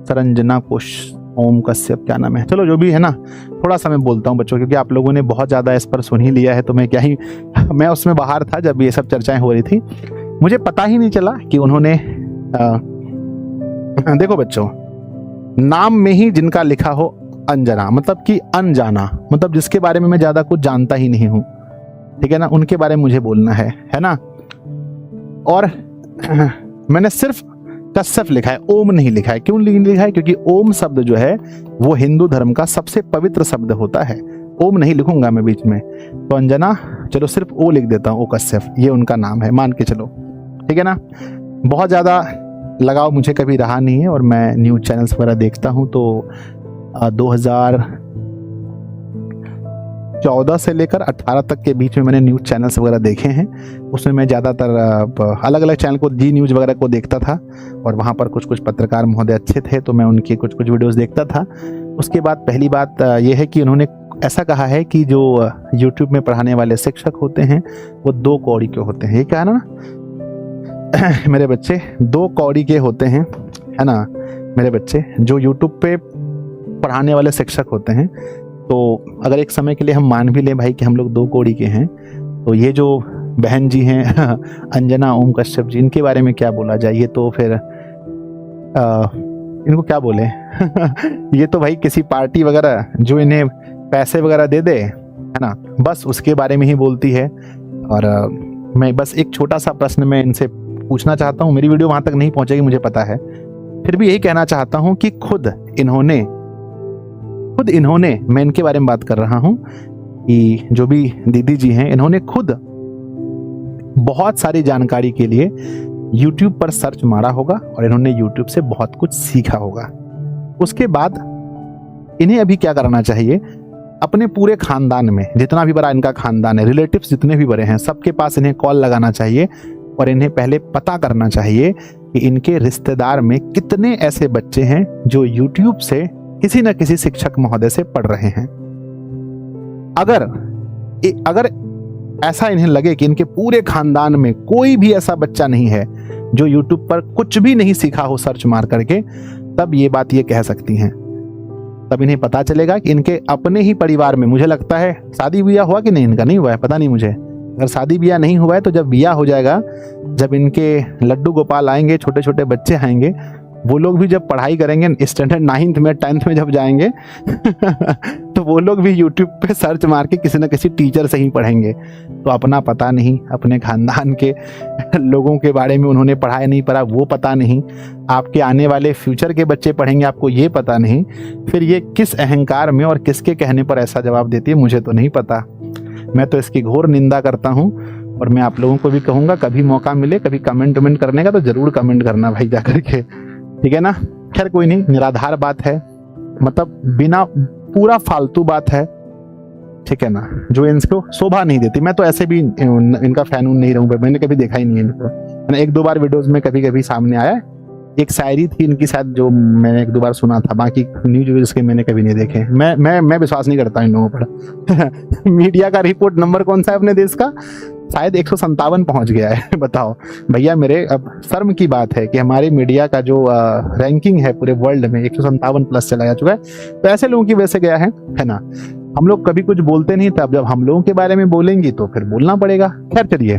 सरंजना कोश, ओम कश्यप, क्या नाम है, चलो जो भी है ना, थोड़ा सा मैं बोलता हूँ बच्चों, क्योंकि आप लोगों ने बहुत ज़्यादा इस पर सुन ही लिया है, तो मैं क्या ही मैं उसमें बाहर था जब ये सब चर्चाएं हो रही थी, मुझे पता ही नहीं चला कि उन्होंने देखो बच्चों, नाम में ही जिनका लिखा हो अंजना, मतलब कि अनजाना, मतलब जिसके बारे में मैं ज़्यादा कुछ जानता ही नहीं हूँ, ठीक है ना, उनके बारे में मुझे बोलना है ना। और मैंने सिर्फ कश्यप लिखा है, ओम नहीं लिखा है। क्यों नहीं लिखा है? क्योंकि ओम शब्द जो है वो हिंदू धर्म का सबसे पवित्र शब्द होता है। ओम नहीं लिखूंगा मैं बीच में, तो अंजना, चलो सिर्फ ओ लिख देता हूँ, ओ कश्यप, ये उनका नाम है, मान के चलो, ठीक है ना। बहुत ज़्यादा लगाव मुझे कभी रहा नहीं है, और मैं न्यूज़ चैनल्स वगैरह देखता हूँ, तो 2014 से लेकर 18 तक के बीच में मैंने न्यूज़ चैनल्स वगैरह देखे हैं। उसमें मैं ज़्यादातर अलग अलग चैनल को, जी न्यूज़ वगैरह को देखता था, और वहाँ पर कुछ कुछ पत्रकार महोदय अच्छे थे, तो मैं उनकी कुछ कुछ वीडियोस देखता था। उसके बाद पहली बात ये है कि उन्होंने ऐसा कहा है कि जो यूट्यूब में पढ़ाने वाले शिक्षक होते हैं वो 2 कौड़ी के होते हैं। ये क्या है ना मेरे बच्चे, 2 कौड़ी के होते हैं, है ना मेरे बच्चे, जो यूट्यूब पे पढ़ाने वाले शिक्षक होते हैं। तो अगर एक समय के लिए हम मान भी लें भाई कि हम लोग 2 कौड़ी के हैं, तो ये जो बहन जी हैं अंजना, ओम कश्यप जी, इनके बारे में क्या बोला जाए? ये तो फिर इनको क्या बोले ये तो भाई किसी पार्टी वगैरह जो इन्हें पैसे वगैरह दे दे, है ना, बस उसके बारे में ही बोलती है। और मैं बस एक छोटा सा प्रश्न मैं इनसे पूछना चाहता हूँ, मेरी वीडियो वहाँ तक नहीं पहुँचेगी मुझे पता है, फिर भी यही कहना चाहता हूँ कि खुद इन्होंने, मैं इनके बारे में बात कर रहा हूँ कि जो भी दीदी जी हैं, इन्होंने खुद बहुत सारी जानकारी के लिए YouTube पर सर्च मारा होगा, और इन्होंने YouTube से बहुत कुछ सीखा होगा। उसके बाद इन्हें अभी क्या करना चाहिए, अपने पूरे खानदान में, जितना भी बड़ा इनका खानदान है, रिलेटिव्स जितने भी बड़े हैं, सबके पास इन्हें कॉल लगाना चाहिए, और इन्हें पहले पता करना चाहिए कि इनके रिश्तेदार में कितने ऐसे बच्चे हैं जो YouTube से किसी न किसी शिक्षक महोदय से पढ़ रहे हैं। अगर ऐसा इन्हें लगे कि इनके पूरे खानदान में कोई भी ऐसा बच्चा नहीं है जो YouTube पर कुछ भी नहीं सीखा हो सर्च मार करके, तब ये बात ये कह सकती हैं। तब इन्हें पता चलेगा कि इनके अपने ही परिवार में, मुझे लगता है शादी ब्याह हुआ कि नहीं, इनका नहीं हुआ है, पता नहीं मुझे। अगर शादी ब्याह नहीं हुआ है तो जब ब्याह हो जाएगा, जब इनके लड्डू गोपाल आएंगे, छोटे छोटे बच्चे आएंगे, वो लोग भी जब पढ़ाई करेंगे स्टैंडर्ड 9th में 10th में जब जाएंगे तो वो लोग भी YouTube पे सर्च मार के किसी न किसी टीचर से ही पढ़ेंगे। तो अपना पता नहीं, अपने खानदान के लोगों के बारे में उन्होंने पढ़ाया नहीं, पढ़ा वो पता नहीं, आपके आने वाले फ्यूचर के बच्चे पढ़ेंगे आपको ये पता नहीं, फिर ये किस अहंकार में और किसके कहने पर ऐसा जवाब देती है मुझे तो नहीं पता। मैं तो इसकी घोर निंदा करता हूँ, और मैं आप लोगों को भी कहूँगा कभी मौका मिले, कभी कमेंट करने का तो ज़रूर कमेंट करना भाई जा करके, ठीक है ना। खैर कोई नहीं, निराधार बात है, मतलब बिना, पूरा फालतू बात है, ठीक है ना, जो इनको शोभा नहीं देती। मैं तो ऐसे भी इनका फैन नहीं रहूँगा, मैंने कभी देखा ही नहीं है इनको। 1-2 बार वीडियोस में कभी कभी सामने आया, एक शायरी थी इनकी शायद जो मैंने 1-2 बार सुना था, बाकी न्यूज वीडियोस के मैंने कभी नहीं देखे। मैं विश्वास नहीं करता इन लोगों पर मीडिया का रिपोर्ट नंबर कौन सा है अपने देश का? शायद 157 पहुंच गया है बताओ भैया मेरे। अब शर्म की बात है कि हमारे मीडिया का जो रैंकिंग है पूरे वर्ल्ड में 157 प्लस चला जा चुका है, तो ऐसे लोगों की वजह से गया है ना। हम लोग कभी कुछ बोलते नहीं थे, अब जब हम लोगों के बारे में बोलेंगी तो फिर बोलना पड़ेगा। खैर चलिए,